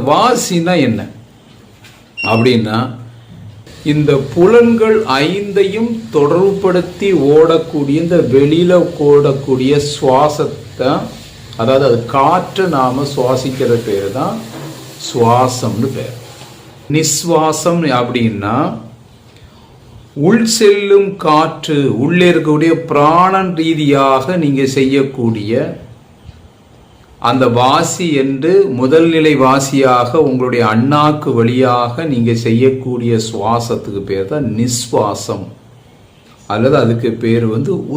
வாசினா என்ன அப்படின்னா, இந்த புலன்கள் ஐந்தையும் தொடர்புபடுத்தி ஓடக்கூடிய இந்த வெளியில ஓடக்கூடிய சுவாசத்தை, அதாவது அது காற்றை நாம சுவாசிக்கிற பேர் தான் சுவாசம்னு பேர். நிஸ்வாசம் அப்படின்னா உள் செல்லும் காற்று, உள்ளே இருக்கக்கூடிய பிராணன் ரீதியாக நீங்க செய்யக்கூடிய அந்த வாசி என்று முதல் நிலை வாசியாக உங்களுடைய அண்ணாக்கு வழியாக நீங்க செய்யக்கூடிய சுவாசத்துக்கு பேர் தான் நிஸ்வாசம், அல்லது அதுக்கு பேர்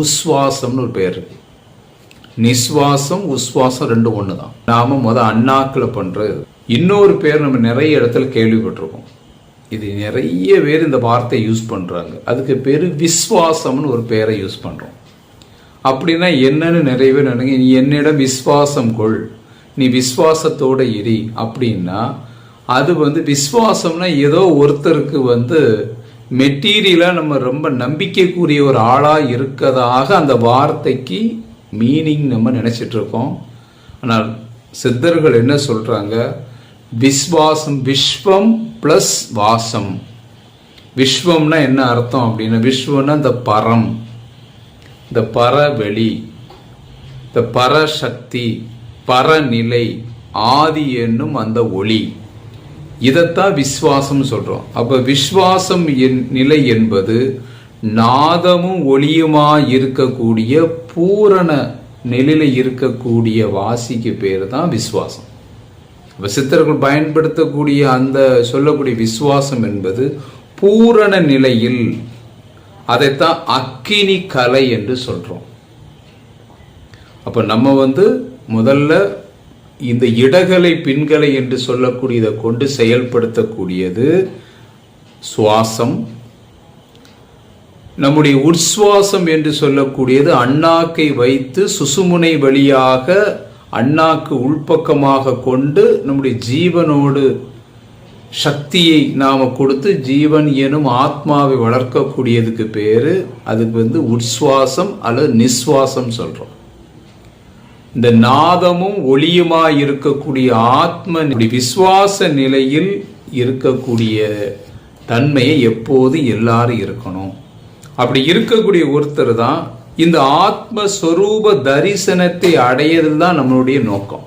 உஸ்வாசம்னு ஒரு பேர் இருக்கு. நிஸ்வாசம் உஸ்வாசம் ரெண்டும் ஒன்று தான். நாம அண்ணாக்கில் பண்றது. இன்னொரு பேர் நம்ம நிறைய இடத்துல கேள்விப்பட்டிருக்கோம். இது நிறைய பேர் இந்த வார்த்தையை யூஸ் பண்றாங்க. அதுக்கு பேர் விஸ்வாசம்னு ஒரு பேரை யூஸ் பண்றோம். அப்படின்னா என்னன்னு நிறைய பேர் நினைங்க, நீ என்னிடம் விஸ்வாசம் கொள், நீ விஸ்வாசத்தோட இரு அப்படின்னா, அது விஸ்வாசம்னா ஏதோ ஒருத்தருக்கு மெட்டீரியலா நம்ம ரொம்ப நம்பிக்கைக்குரிய ஒரு ஆளா இருக்கதாக அந்த வார்த்தைக்கு மீனிங் நம்ம நினைச்சிட்டு இருக்கோம். ஆனால் சித்தர்கள் என்ன சொல்றாங்க, விஸ்வாசம் விஸ்வம் பிளஸ் வாசம். விஸ்வம்னா என்ன அர்த்தம் அப்படின்னா, விஸ்வம்னா இந்த பரம், இந்த பரவெளி, இந்த பரசக்தி, பரநிலை, ஆதி என்னும் அந்த ஒளி, இதைத்தான் விஸ்வாசம் சொல்றோம். அப்ப விஸ்வாசம் நிலை என்பது நாதமும் ஒளியுமா இருக்கக்கூடிய பூரண நிலையில இருக்கக்கூடிய வாசிக்கு பேரு தான் விஸ்வாசம். சித்தர்கள் பயன்படுத்தக்கூடிய அந்த சொல்லக்கூடிய விஸ்வாசம் என்பது பூரண நிலையில், அதைத்தான் அக்கினி கலை என்று சொல்றோம். அப்ப நம்ம முதல்ல இந்த இடகலை பின்கலை என்று சொல்லக்கூடியதை கொண்டு செயல்படுத்தக்கூடியது சுவாசம். நம்முடைய உட்சுவாசம் என்று சொல்லக்கூடியது அண்ணாக்கை வைத்து சுசுமுனை வழியாக அண்ணாக்கு உள்பக்கமாக கொண்டு நம்முடைய ஜீவனோடு சக்தியை நாம கொடுத்து ஜீவன் எனும் ஆத்மாவை வளர்க்கக்கூடியதுக்கு பேரு அதுக்கு உட்சுவாசம் அல்லது நிஸ்வாசம் சொல்றோம். இந்த நாதமும் ஒளியுமா இருக்கக்கூடிய ஆத்ம விசுவாச நிலையில் இருக்கக்கூடிய தன்மையை எப்போது எல்லாரும் இருக்கணும். அப்படி இருக்கக்கூடிய ஒருத்தர் தான் இந்த ஆத்மஸ்வரூப தரிசனத்தை அடையதில் தான் நம்மளுடைய நோக்கம்.